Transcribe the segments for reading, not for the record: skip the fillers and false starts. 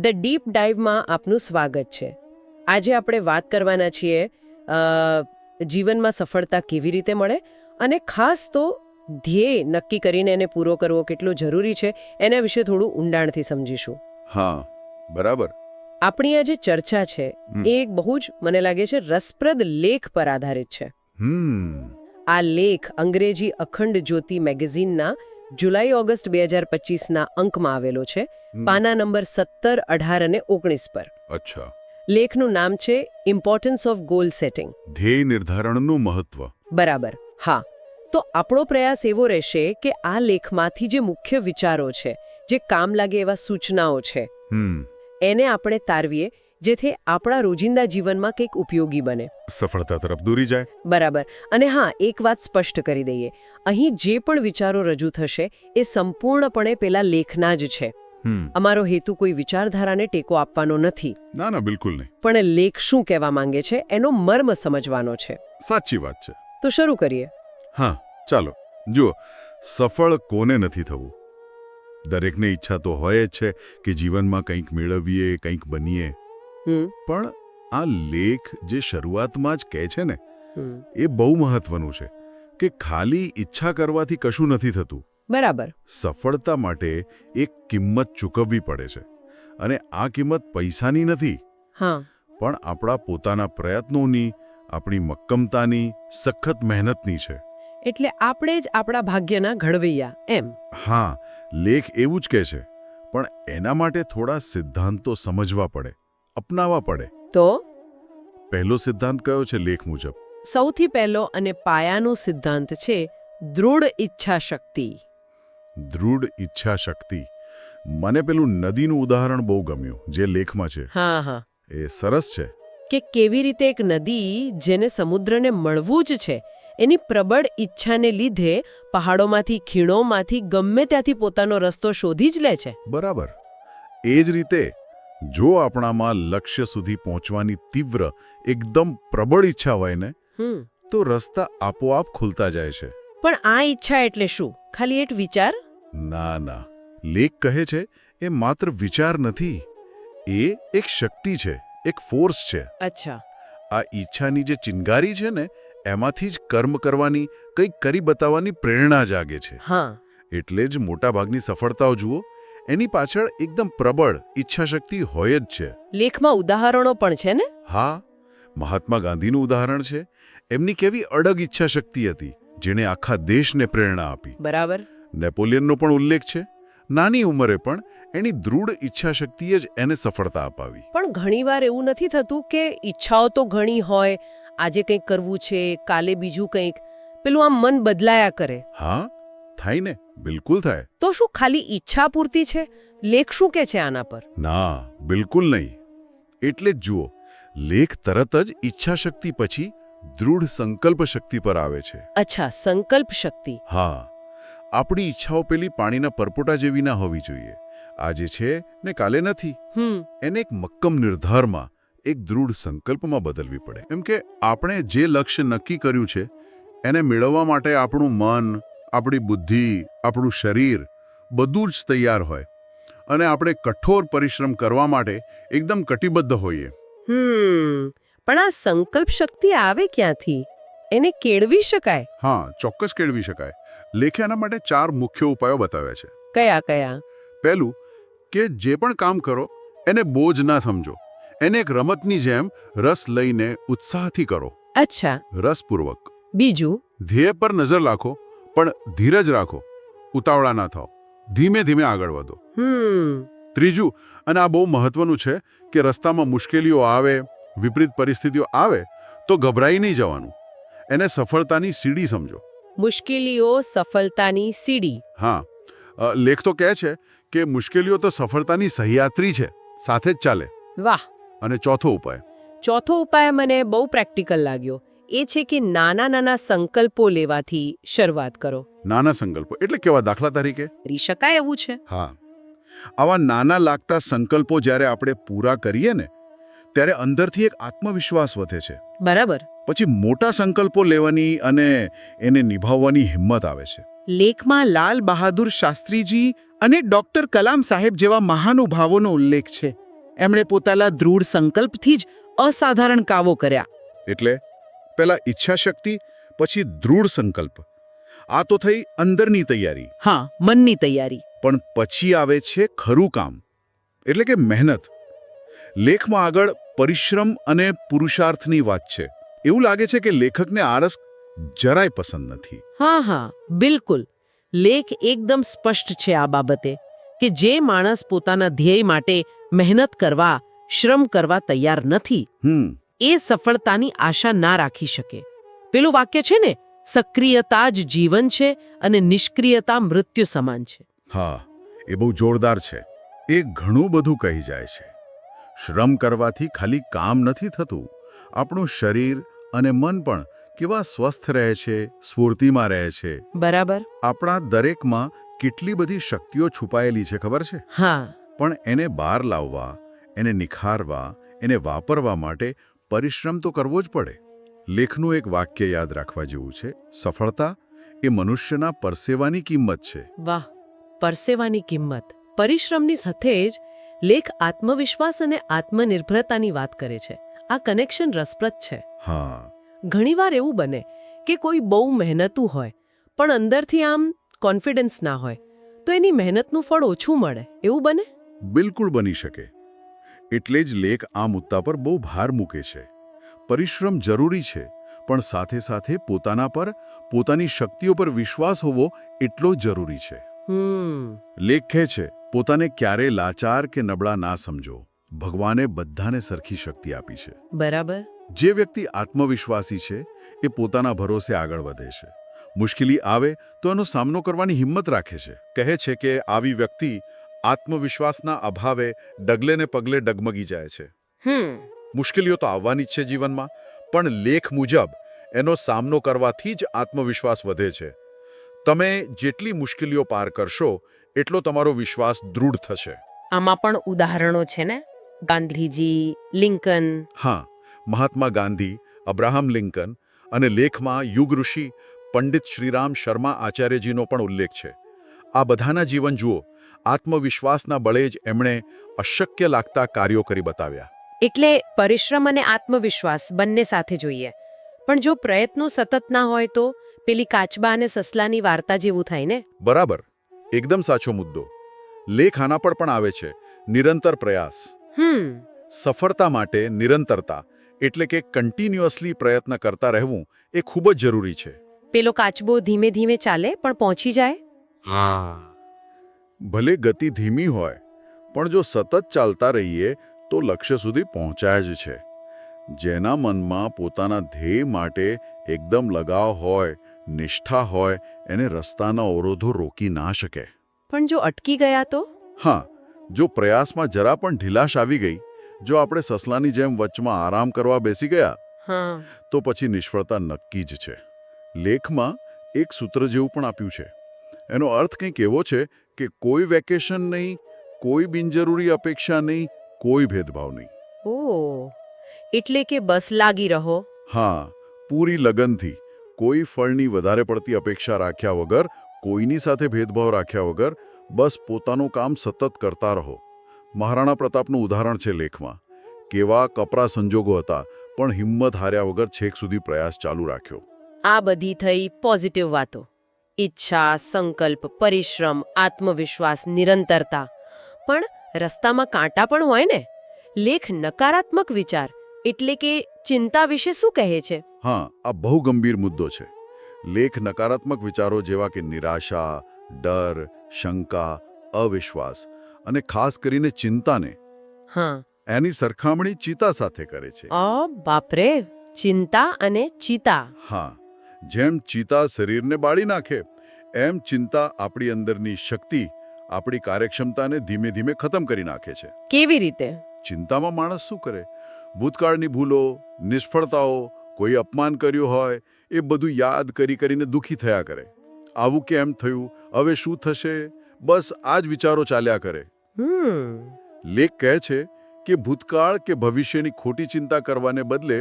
The deep ડાઇવમાં આપનું સ્વાગત છે. આજે આપણે વાત કરવાના છીએ જીવનમાં સફળતા કેવી રીતે મળે અને ખાસ તો ધ્યેય નક્કી કરીને એને પૂરો કરવો કેટલો જરૂરી છે એના વિશે થોડું ઊંડાણથી સમજીશું. હા, બરાબર. આપણી આ જે ચર્ચા છે એ એક બહુ જ મને લાગે છે રસપ્રદ લેખ પર આધારિત છે. આ લેખ અંગ્રેજી અખંડ જ્યોતિ મેગેઝિનના જુલાઈ-ઓગસ્ટ 2025ના અંકમાં આવેલો છે, પાના નંબર 17, 18 અને 19 પર. અચ્છા. લેખનું નામ છે ઇમ્પોર્ટન્સ ઓફ ગોલ સેટિંગ. ધ્યેય નિર્ધારણનું મહત્વ. બરાબર. હા, તો આપણો પ્રયાસ એવો રહેશે કે આ લેખમાંથી જે મુખ્ય વિચારો છે, જે કામ લાગે એવા સૂચનાઓ છે, એને આપણે તારવીએ જેથી આપણા રોજિંદા જીવનમાં કંઈક ઉપયોગી બને, સફળતા તરફ દોરી જાય. બરાબર. અને હા, એક વાત સ્પષ્ટ કરી દઈએ, અહીં જે પણ વિચારો રજૂ થશે એ સંપૂર્ણપણે પેલા લેખના જ છે. અમારો હેતુ કોઈ વિચારધારાને ટેકો આપવાનો નથી. ના ના, બિલકુલ નહીં. પણ લેખ શું કહેવા માંગે છે એનો મર્મ સમજવાનો છે. સાચી વાત છે. તો શરૂ કરીએ. હા, ચાલો. જુઓ, સફળ કોને નથી થવું? દરેકને ઈચ્છા તો હોય જ છે કે જીવનમાં કંઈક મેળવીએ, કંઈક બનીએ. પણ આ લેખ જે શરૂઆતમાં જ કહે છે ને, એ બહુ મહત્વનું છે કે ખાલી ઈચ્છા કરવાથી કશું નથી થતું. બરાબર. સફળતા માટે એક કિંમત ચૂકવવી પડે છે, અને આ કિંમત પૈસાની નથી, પણ આપણા પોતાના પ્રયત્નોની, આપણી મક્કમતાની, સખત મહેનતની છે. એટલે આપણે જ આપણા ભાગ્યના ઘડવૈયા એમ. હા, લેખ એવું જ કહે છે, પણ એના માટે થોડા સિદ્ધાંતો સમજવા પડે, અપનાવવા પડે. તો પહેલો સિદ્ધાંત કયો છે લેખ મુજબ? સૌથી પહેલો અને પાયાનો સિદ્ધાંત છે દૃઢ ઈચ્છા શક્તિ. દૃઢ ઈચ્છા શક્તિ. મને પેલું નદીનું ઉદાહરણ બહુ ગમ્યું જે લેખમાં છે. હા હા, એ સરસ છે. કે કેવી રીતે એક નદી જેને સમુદ્રને મળવું જ છે, એની પ્રબળ ઈચ્છાને લીધે પહાડોમાંથી, ખીણોમાંથી ગમે ત્યાંથી પોતાનો રસ્તો શોધી જ લે છે. બરાબર. એ જ રીતે જો આપણામાં લક્ષ્ય સુધી પહોંચવાની તીવ્ર, એકદમ પ્રબળ ઈચ્છા હોય ને, તો રસ્તા આપોઆપ ખુલતા જાય છે. પણ આ ઈચ્છા એટલે શું? ખાલી એક વિચાર? ના ના, લેખ કહે છે એ માત્ર વિચાર નથી, એ એક શક્તિ છે, એક ફોર્સ છે. અચ્છા. આ ઈચ્છાની જે ચિનગારી છે ને, એમાંથી જ કર્મ કરવાની, કંઈક કરી બતાવવાની પ્રેરણા જાગે છે. હા, એટલે જ મોટાભાગની સફળતાઓ જુઓ, એની પાછળ એકદમ પ્રબળ ઈચ્છાશક્તિ હોય જ છે. લેખમાં ઉદાહરણો પણ છે ને? હા, મહાત્મા ગાંધીનું ઉદાહરણ છે. એમની કેવી અડગ ઈચ્છાશક્તિ હતી, જેણે આખા દેશને પ્રેરણા આપી. બરાબર. નેપોલિયનનો પણ ઉલ્લેખ છે. નાની ઉંમરે પણ એની દૃઢ ઈચ્છાશક્તિએ જ એને સફળતા અપાવી. પણ ઘણીવાર એવું નથી થતું કે ઈચ્છાઓ તો ઘણી હોય, આજે કંઈક કરવું છે, કાલે બીજું કંઈક, પેલું આમ મન બદલાયા કરે. હા, થાય ને, બિલકુલ થાય. તો શું ખાલી ઈચ્છા પૂરતી છે? લેખ શું કે છે આના પર? ના, બિલકુલ નહીં. એટલે જ જુઓ, લેખ તરત જ ઈચ્છાશક્તિ પછી દૃઢ સંકલ્પ શક્તિ પર આવે છે. અચ્છા, સંકલ્પ શક્તિ. હા, આપણી ઈચ્છાઓ પેલી પાણીના પરપોટા જેવી ના હોવી જોઈએ. આજે છે ને કાલે નથી. એને એક મક્કમ નિર્ધારમાં, એક દૃઢ સંકલ્પમાં બદલવી પડે. એમ કે આપણે જે લક્ષ્ય નક્કી કર્યું છે એને મેળવવા માટે આપણું મન, આપણી બુદ્ધિ, આપણું શરીર બધું જ તૈયાર હોય, અને આપણે કઠોર પરિશ્રમ કરવા માટે એકદમ કટિબદ્ધ હોઈએ. પણ આ સંકલ્પ શક્તિ આવે ક્યાંથી? એને કેળવી શકાય? હા, ચોક્કસ કેળવી શકાય. લેખે આના માટે 4 મુખ્ય ઉપાયો બતાવ્યા છે. કયા કયા? પહેલું, કે જે પણ કામ કરો એને બોજ ના સમજો. એને એક રમતની જેમ રસ લઈને ઉત્સાહથી કરો. અચ્છા. રસપૂર્વક. બીજું? ધ્યેય પર નજર રાખો, પણ ધીરજ રાખો, ઉતાવળા ના થાઓ, ધીમે ધીમે આગળ વધો. ત્રીજું, અને આ બહુ મહત્વનું છે, કે રસ્તામાં મુશ્કેલીઓ આવે, વિપરીત પરિસ્થિતિઓ આવે તો ગભરાઈ નહીં જવાનું. એને સફળતાની સીડી સમજો. મુશ્કેલીઓ સફળતાની સીડી. હા, લેખ તો કહે છે કે મુશ્કેલીઓ તો સફળતાની સહયાત્રી છે, સાથે જ ચાલે. વાહ. અને ચોથો ઉપાય? ચોથો ઉપાય મને બહુ પ્રેક્ટિકલ લાગ્યો. એ છે કે નાના નાના સંકલ્પો લેવાથી શરૂઆત કરો. નાના સંકલ્પો એટલે કેવા? દાખલા તરીકે કરી શકાય એવું છે. હા, આવા નાના લાગતા સંકલ્પો જ્યારે આપણે પૂરા કરીએ ને, ત્યારે અંદરથી એક આત્મવિશ્વાસ વધે છે. બરાબર. પછી મોટા સંકલ્પો લેવાની અને એને નિભાવવાની હિંમત આવે છે. લેખમાં લાલ બહાદુર શાસ્ત્રીજી અને ડોક્ટર કલામ સાહેબ જેવા મહાનુભાવોનો ઉલ્લેખ છે. એમણે પોતાના દૃઢ સંકલ્પથી જ અસાધારણ કાવો કર્યા. એટલે પહેલા ઈચ્છા શક્તિ, પછી દૃઢ સંકલ્પ. આ તો થઈ અંદરની તૈયારી. હા, મનની તૈયારી. પણ પછી આવે છે ખરું કામ, એટલે કે મહેનત. લેખમાં આગળ પરિશ્રમ અને પુરુષાર્થની વાત છે. એવું લાગે છે કે લેખકને આરસ જરાય પસંદ નથી. હા, બિલકુલ. લેખ એકદમ સ્પષ્ટ છે આ બાબતે કે જે માણસ પોતાના ધ્યેય માટે મહેનત કરવા, શ્રમ કરવા તૈયાર નથી, એ સફળતાની આશા ના રાખી શકે. પેલું વાક્ય છે ને, સક્રિયતા જ જીવન છે અને નિષ્ક્રિયતા મૃત્યુ સમાન છે. હા, એ બહુ જોરદાર છે. એ ઘણું બધું કહી જાય છે. શ્રમ કરવાથી ખાલી કામ નથી થતું, આપણું શરીર અને મન પણ કેવા સ્વસ્થ રહે છે, સ્ફૂર્તિમાં રહે છે. બરાબર. આપણા દરેકમાં કેટલી બધી શક્તિઓ છુપાયેલી છે ખબર છે? હા. પણ એને બહાર લાવવા, એને નિખારવા, એને વાપરવા માટે પરિશ્રમ તો કરવો જ પડે. લેખનું એક વાક્ય યાદ રાખવા જેવું છે, સફળતા એ મનુષ્યના પરસેવાની કિંમત છે. વાહ, પરસેવાની કિંમત. પરિશ્રમની સાથે જ લેખ આત્મવિશ્વાસ અને આત્મનિર્ભરતાની વાત કરે છે. આ કનેક્શન રસપ્રદ છે. હા. ઘણીવાર એવું બને કે કોઈ બહુ મહેનતું હોય પણ અંદરથી આમ કોન્ફિડન્સ ના હોય, તો એની મહેનતનું ફળ ઓછું મળે. એવું બને? બિલકુલ બની શકે. એટલે જ લેખ આ મુદ્દા પર બહુ ભાર મૂકે છે. પરિશ્રમ જરૂરી છે, પણ સાથે સાથે પોતાના પર, પોતાની શક્તિઓ પર વિશ્વાસ હોવો એટલો જ જરૂરી છે. લેખ કહે છે, પોતાને ક્યારેય લાચાર કે નબળા ના સમજો. ભગવાને બધાને સરખી શક્તિ આપી છે. બરાબર. જે વ્યક્તિ આત્મવિશ્વાસી છે એ પોતાના ભરોસે આગળ વધે છે. મુશ્કેલી આવે તો એનો સામનો કરવાની હિંમત રાખે છે. કહે છે કે આવી વ્યક્તિ આત્મવિશ્વાસના અભાવે ડગલે ને પગલે ડગમગી જાય છે. મુશ્કેલીઓ તો આવવાની જ છે જીવનમાં, પણ લેખ મુજબ એનો સામનો કરવાથી જ આત્મવિશ્વાસ વધે છે. તમે જેટલી મુશ્કેલીઓ પાર કરશો એટલો તમારો વિશ્વાસ દૃઢ થશે. આમાં પણ ઉદાહરણો છે ને, ગાંધીજી, લિંકન. હા, મહાત્મા ગાંધી, અબ્રાહમ લિંકન અને લેખમાં યુગ ઋષિ પંડિત શ્રીરામ શર્મા આચાર્યજીનો પણ ઉલ્લેખ છે. આ બધાના જીવન જુઓ, આત્મવિશ્વાસના બળે જ એમણે અશક્ય લાગતા કાર્યો કરી બતાવ્યા. એટલે પરિશ્રમ અને આત્મવિશ્વાસ બંને સાથે જોઈએ. પણ જો પ્રયત્નો સતત ના હોય તો પેલી કાચબા અને સસલાની વાર્તા જેવું થાય ને? બરાબર, એકદમ સાચો મુદ્દો. લેખ આના પર પણ આવે છે, નિરંતર પ્રયાસ. સફળતા માટે નિરંતરતા, એટલે કે કન્ટિન્યુઅસલી પ્રયત્ન કરતા રહેવું એ ખૂબ જ જરૂરી છે. પેલો કાચબો ધીમે ધીમે ચાલે પણ પહોંચી જાય. ભલે ગતિ ધીમી હોય, પણ જો સતત ચાલતા રહીએ તો લક્ષ્ય સુધી પહોંચાય જ છે. જેના મનમાં પોતાના ધ્યેય માટે એકદમ લગાવ હોય, નિષ્ઠા હોય, એને રસ્તાના અવરોધો રોકી ના શકે. પણ જો અટકી ગયા તો? હા, જો પ્રયાસમાં જરા પણ ઢીલાશ આવી ગઈ, જો આપણે સસલાની જેમ વચમાં આરામ કરવા બેસી ગયા, તો પછી નિષ્ફળતા નક્કી જ છે. લેખમાં એક સૂત્ર જેવું પણ આપ્યું છે. એનો અર્થ કંઈક એવો છે કે કોઈ વેકેશન નહીં, કોઈ બિનજરૂરી અપેક્ષા નહીં, કોઈ ભેદભાવ નહીં. ઓહ, એટલે કે બસ લાગી રહો. હા, પૂરી લગનથી, કોઈ ફળની વધારે પડતી અપેક્ષા રાખ્યા વગર, કોઈની સાથે ભેદભાવ રાખ્યા વગર, બસ પોતાનું કામ સતત કરતા રહો. મહારાણા પ્રતાપનું ઉદાહરણ છે લેખમાં. કેવા કપરા સંજોગો હતા, પણ હિંમત હાર્યા વગર છેક સુધી પ્રયાસ ચાલુ રાખ્યો. આ બધી થઈ પોઝિટિવ વાતો. ઈચ્છા, સંકલ્પ, પરિશ્રમ, આત્મવિશ્વાસ, નિરંતરતા. પણ રસ્તામાં કાંટા પણ હોય ને? લેખ નકારાત્મક વિચાર એટલે કે ચિંતા વિશે શું કહે છે? હા, આ બહુ ગંભીર મુદ્દો છે. લેખ નકારાત્મક વિચારો જેવા કે નિરાશા, ડર, શંકા, અવિશ્વાસ અને ખાસ કરીને ચિંતાને એની સરખામણી ચિતા સાથે કરે છે. બાપરે, ચિંતા અને ચિતા. હા, જેમ ચિતા શરીરને બાળી નાખે, એમ ચિંતા આપણી અંદરની શક્તિ, આપણી કાર્યક્ષમતાને ધીમે ધીમે ખતમ કરી નાખે છે. કેવી રીતે? ચિંતામાં માણસ શું કરે? ભૂતકાળની ભૂલો, નિષ્ફળતાઓ, કોઈ અપમાન કર્યું હોય, એ બધું યાદ કરીને દુઃખી થયા કરે. આવું કેમ થયું? હવે શું થશે? બસ આ જ વિચારો ચાલ્યા કરે. લેખ કહે છે કે ભૂતકાળ કે ભવિષ્યની ખોટી ચિંતા કરવાને બદલે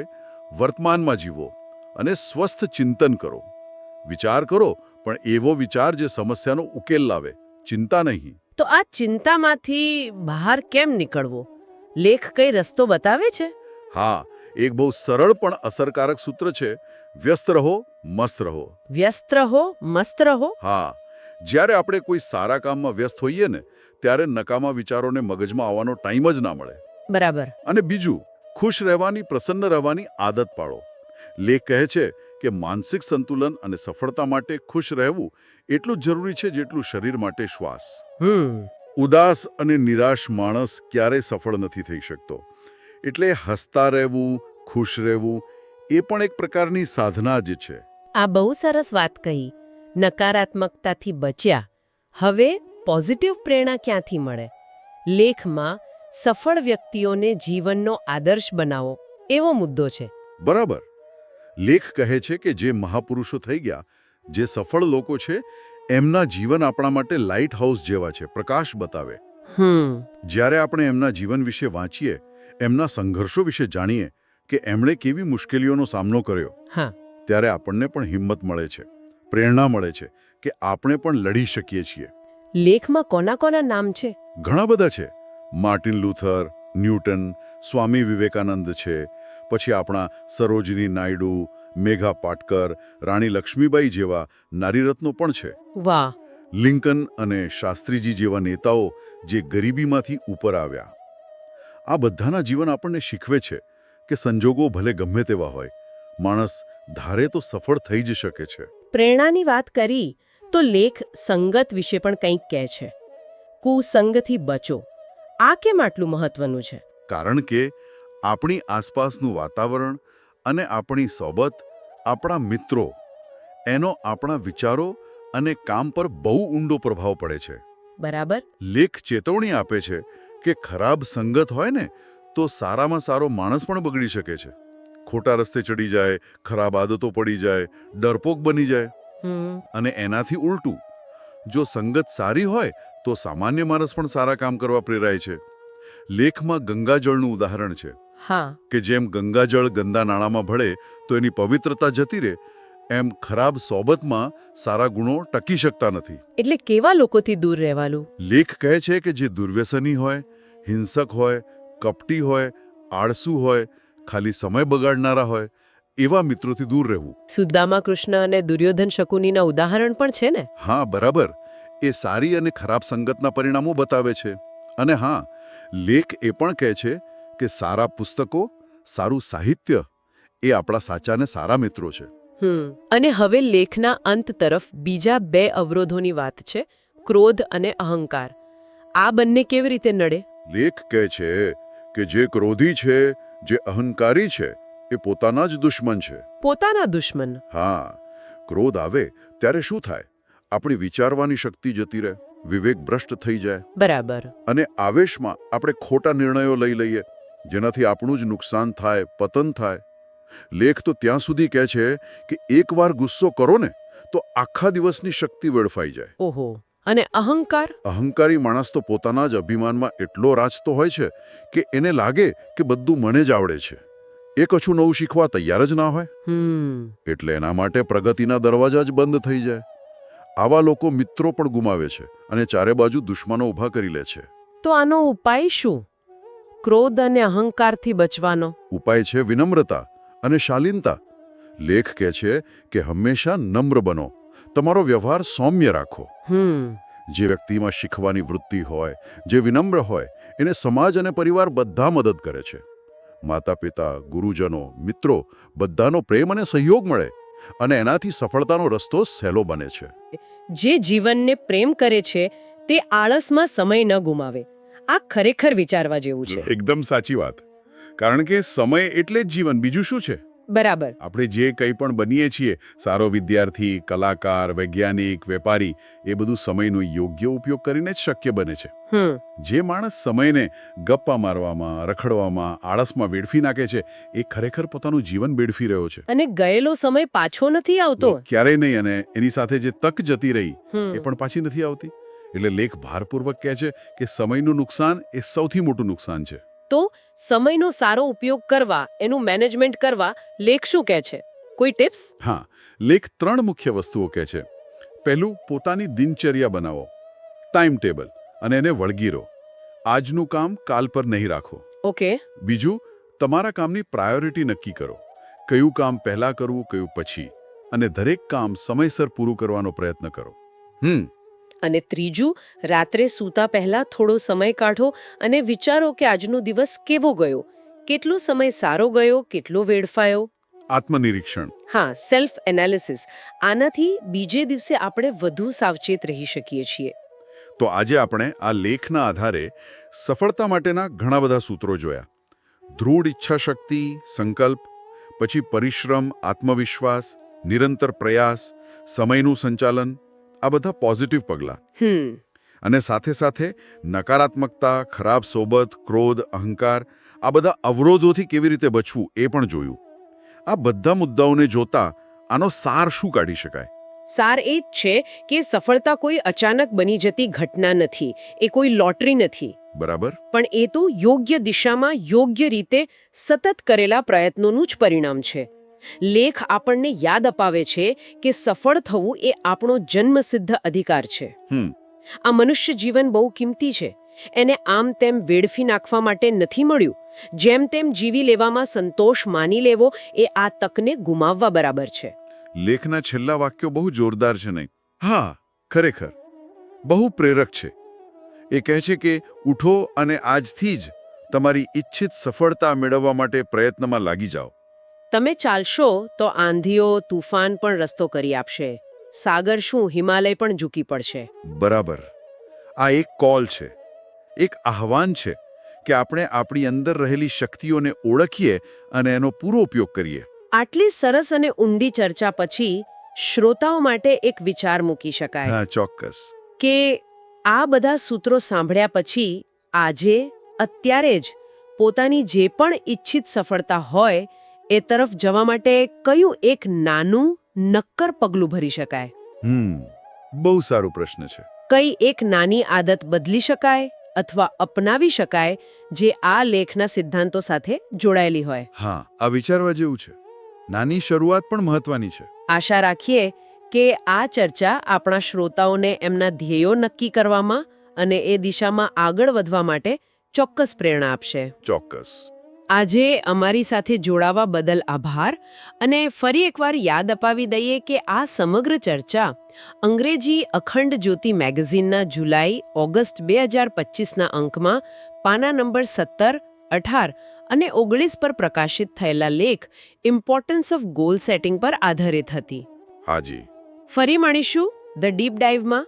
વર્તમાનમાં જીવો અને સ્વસ્થ ચિંતન કરો. વિચાર કરો, પણ એવો વિચાર જે સમસ્યાનો ઉકેલ લાવે, ચિંતા નહીં. તો આ ચિંતામાંથી બહાર કેમ નીકળવો? લેખ કઈ રસ્તો બતાવે છે? હા, એક બહુ સરળ પણ અસરકારક સૂત્ર છે: વ્યસ્ત રહો, મસ્ત રહો. વ્યસ્ત રહો, મસ્ત રહો. હા, જ્યારે આપણે કોઈ સારા કામમાં વ્યસ્ત હોઈએ ને, ત્યારે નકામા વિચારોને મગજમાં આવવાનો ટાઈમ જ ના મળે. બરાબર. અને બીજું, ખુશ રહેવાની, પ્રસન્ન રહેવાની આદત પાડો. લેખ કહે છે કે માનસિક સંતુલન અને સફળતા માટે ખુશ રહેવું એટલું જ જરૂરી છે જેટલું શરીર માટે શ્વાસ. ઉદાસ અને નિરાશ માણસ ક્યારેય સફળ નથી થઈ શકતો. એટલે હસતા રહેવું, ખુશ રહેવું એ પણ એક પ્રકારની સાધના જ છે. આ બહુ સરસ વાત કહી. નકારાત્મકતાથી બચ્યા. હવે પોઝિટિવ પ્રેરણા ક્યાંથી મળે? લેખમાં સફળ વ્યક્તિઓને જીવનનો આદર્શ બનાવો એવો મુદ્દો છે. બરાબર. લેખ કહે છે કે જે મહાપુરુષો થઈ ગયા, જે સફળ લોકો છે, એમના જીવન આપણા માટે લાઇટ હાઉસ જેવા છે, પ્રકાશ બતાવે. જ્યારે આપણે એમના જીવન વિશે વાંચીએ, એમના સંઘર્ષો વિશે જાણીએ કે એમણે કેવી મુશ્કેલીઓનો સામનો કર્યો, ત્યારે આપણને પણ હિંમત મળે છે, પ્રેરણા મળે છે કે આપણે પણ લડી શકીએ છીએ. લેખમાં કોના કોના નામ છે? ઘણા બધા છે. માર્ટિન લુથર, ન્યૂટન, સ્વામી વિવેકાનંદ છે, પછી આપણા સરોજિની નાયડુ, મેઘા પાટકર, રાણી લક્ષ્મીબાઈ જેવા નારીરત્નો પણ છે. વાહ. લિંકન અને શાસ્ત્રીજી જેવા નેતાઓ જે ગરીબીમાંથી ઉપર આવ્યા. આ બધાના જીવન આપણને શીખવે છે કે સંજોગો ભલે ગમે તેવા હોય, માણસ ધારે તો સફળ થઈ જ શકે છે. પ્રેરણાની વાત કરી તો લેખ સંગત વિશે પણ કંઈક કહે છે. કુસંગથી બચો. આ કેમ આટલું મહત્વનું છે? કારણ કે આપણી આસપાસનું વાતાવરણ અને આપણી સોબત, આપણા મિત્રો, એનો આપણા વિચારો અને કામ પર બહુ ઊંડો પ્રભાવ પડે છે. બરાબર. લેખ ચેતવણી આપે છે કે ખરાબ સંગત હોય ને તો સારામાં સારો માણસ પણ બગડી શકે છે. ખોટા રસ્તે ચડી જાય, ખરાબ આદતો પડી જાય, ડરપોક બની જાય. અને એનાથી ઉલટું, જો સંગત સારી હોય તો સામાન્ય માણસ પણ સારા કામ કરવા પ્રેરાય છે. લેખમાં ગંગાજળનું ઉદાહરણ છે કે જેમ ગંગાજળ ગંદા નાળામાં ભળે તો એની પવિત્રતા જતી રહે, એમ ખરાબ સોબતમાં સારા ગુણો ટકી શકતા નથી. એટલે કેવા લોકોથી દૂર રહેવાનું? લેખ કહે છે કે જે દુર્વ્યસની હોય, હિંસક હોય, કપટી હોય, આળસુ હોય, ખાલી સમય બગાડનારા હોય, એવા મિત્રોથી દૂર રહેવું. સુદામા કૃષ્ણ અને દુર્યોધન શકુનીના ઉદાહરણ પણ છે ને? હા, બરાબર. એ સારી અને ખરાબ સંગતના પરિણામો બતાવે છે. અને હા, લેખ એ પણ કહે છે કે સારા પુસ્તકો, સારું સાહિત્ય એ આપણા સાચા ને સારા મિત્રો છે. અને હવે લેખના અંત તરફ બીજા બે અવરોધોની વાત છે: ક્રોધ અને અહંકાર. આ બંને કેવી રીતે નડે? લેખ કહે છે કે જે ક્રોધી છે, જે અહંકારી છે, એ પોતાના જ દુશ્મન છે. પોતાના દુશ્મન? હા. ક્રોધ આવે ત્યારે શું થાય? આપણી વિચારવાની શક્તિ જતી રહે, વિવેક ભ્રષ્ટ થઈ જાય. બરાબર. અને આવેશમાં આપણે ખોટા નિર્ણયો લઈ લઈએ, જેનાથી આપણું જ નુકસાન થાય, પતન થાય. લેખ તો ત્યાં સુધી કહે છે કે એકવાર ગુસ્સો કરો ને તો આખા દિવસની શક્તિ વેડફાઈ જાય. ઓહો. અને અહંકાર? અહંકારી માણસ તો પોતાના જ અભિમાનમાં એટલો રાચતો હોય છે કે એને લાગે કે બધું મને જ આવડે છે. એ કશું નવું શીખવા તૈયાર જ ના હોય. એટલે એના માટે પ્રગતિના દરવાજા જ બંધ થઈ જાય. આવા લોકો મિત્રો પણ ગુમાવે છે અને ચારે બાજુ દુશ્મનો ઊભા કરી લે છે. તો આનો ઉપાય શું? ક્રોધ અને અહંકારથી બચવાનો ઉપાય છે વિનમ્રતા અને શાલીનતા. લેખ કહે છે કે હંમેશા નમ્ર બનો, તમારો વ્યવહાર સૌમ્ય રાખો. જે વ્યક્તિમાં શીખવાની વૃત્તિ હોય, જે વિનમ્ર હોય, એને સમાજ અને પરિવાર બધા મદદ કરે છે. માતા પિતા, ગુરુજનો, મિત્રો બધાનો પ્રેમ અને સહયોગ મળે અને એનાથી સફળતાનો રસ્તો સહેલો બને છે. જે જીવનને પ્રેમ કરે છે તે આળસમાં સમય ન ગુમાવે. આ ખરેખર વિચારવા જેવું છે. એકદમ સાચી વાત. કારણ કે સમય એટલે જ જીવન, બીજું શું છે? બરાબર. આપણે જે કંઈ પણ બનીએ છીએ, સારો વિદ્યાર્થી, કલાકાર, વૈજ્ઞાનિક, વેપારી, એ બધું સમયનો યોગ્ય ઉપયોગ કરીને જ શક્ય બને છે. જે માણસ સમયને ગપ્પા મારવામાં, રખડવામાં, આળસમાં વેડફી નાખે છે, એ ખરેખર પોતાનું જીવન વેડફી રહ્યો છે. અને ગયેલો સમય પાછો નથી આવતો. ક્યારેય નહીં. અને એની સાથે જે તક જતી રહી એ પણ પાછી નથી આવતી. એટલે લેખ ભારપૂર્વક કહે છે કે સમયનું નુકસાન એ સૌથી મોટું નુકસાન છે. તો સમયનો સારો ઉપયોગ કરવા, એનું મેનેજમેન્ટ કરવા લેખ શું કહે છે? કોઈ ટિપ્સ? હા, લેખ 3 મુખ્ય વસ્તુઓ કહે છે. પહેલું, પોતાની દિનચર્યા બનાવો, ટાઈમ ટેબલ, અને એને વળગી રહો. આજનું કામ કાલ પર નહીં રાખો. ઓકે. બીજું, તમારા કામની પ્રાયોરિટી નક્કી કરો. કયું કામ પહેલા કરવું, કયું પછી, અને દરેક કામ સમયસર પૂરું કરવાનો પ્રયત્ન કરો. અને ત્રીજું, રાત્રે સૂતા પહેલા થોડો સમય કાઢો અને વિચારો કે આજનો દિવસ કેવો ગયો, કેટલો સમય સારો ગયો, કેટલો વેડફાયો. આત્મનિરીક્ષણ. હા, સેલ્ફ એનાલિસિસ. આનાથી બીજે દિવસે આપણે વધુ સાવચેત રહી શકીએ છીએ. તો આજે આપણે આ લેખના આધારે સફળતા માટેના ઘણા બધા સૂત્રો જોયા. દૃઢ ઈચ્છાશક્તિ, સંકલ્પ, પછી પરિશ્રમ, આત્મવિશ્વાસ, નિરંતર પ્રયાસ, સમયનું સંચાલન, આ બધા પોઝિટિવ પગલાં. અને સાથે સાથે નકારાત્મકતા, ખરાબ સોબત, ક્રોધ, અહંકાર, આ બધા અવરોધોથી કેવી રીતે બચવું એ પણ જોયું. આ બધા મુદ્દાઓને જોતા આનો સાર શું કાઢી શકાય? સાર એ જ છે કે સફળતા કોઈ અચાનક બની જતી ઘટના નથી, એ કોઈ લોટરી નથી. બરાબર. પણ એ તો યોગ્ય દિશામાં યોગ્ય રીતે સતત કરેલા પ્રયત્નોનું જ પરિણામ છે. લેખ આપણને યાદ અપાવે છે કે સફળ થવું એ આપણો જન્મસિદ્ધ અધિકાર છે. આ મનુષ્ય જીવન બહુ કિંમતી છે. એને આમ તેમ વેડફી નાખવા માટે નથી મળ્યું. જેમ તેમ જીવી લેવામાં સંતોષ માની લેવો એ આ તકને ગુમાવવા બરાબર છે. લેખના છેલ્લા વાક્યો બહુ જોરદાર છે નહીં? હા, ખરેખર બહુ પ્રેરક છે. એ કહે છે કે ઉઠો અને આજથી જ તમારી ઈચ્છિત સફળતા મેળવવા માટે પ્રયત્નમાં લાગી જાઓ. તમે ચાલશો તો આંધીઓ, તુફાન પણ રસ્તો કરી આપશે. સાગર શું, હિમાલય પણ ઝૂકી પડશે. બરાબર. આ એક કોલ છે, એક આહવાન છે કે આપણે આપણી અંદર રહેલી શક્તિઓને ઓળખીએ અને એનો પૂરો ઉપયોગ કરીએ. આટલી સરસ અને ઊંડી ચર્ચા પછી શ્રોતાઓ માટે એક વિચાર મૂકી શકાય. હા, ચોક્કસ. કે આ બધા સૂત્રો સાંભળ્યા પછી આજે, અત્યારે જ પોતાની જે પણ ઈચ્છિત સફળતા હોય એ તરફ જવા માટે કયું એક નાનું નક્કર પગલું ભરી શકાય? બહુ સારો પ્રશ્ન છે. કઈ એક નાની આદત બદલી શકાય અથવા અપનાવી શકાય જે આ લેખના સિદ્ધાંતો સાથે જોડાયેલી હોય? હા, આ વિચારવા જેવું છે. નાની શરૂઆત પણ મહત્વની છે. આશા રાખીએ કે આ ચર્ચા આપણા શ્રોતાઓને એમના ધ્યેયો નક્કી કરવામાં અને એ દિશામાં આગળ વધવા માટે ચોક્કસ પ્રેરણા આપશે. ચોક્કસ. આજે અમારી સાથે જોડાવા બદલ આભાર. અને ફરી એકવાર યાદ અપાવી દઈએ કે આ સમગ્ર ચર્ચા અંગ્રેજી અખંડ જ્યોતિ મેગેઝિનના જુલાઈ-ઓગસ્ટ 2025ના અંકમાં પાના નંબર 17, 18 અને 19 પર પ્રકાશિત થયેલા લેખ ઇમ્પોર્ટન્સ ઓફ ગોલ સેટિંગ પર આધારિત હતી. હાજી. ફરી મળીશું ધ ડીપ ડાઇવમાં.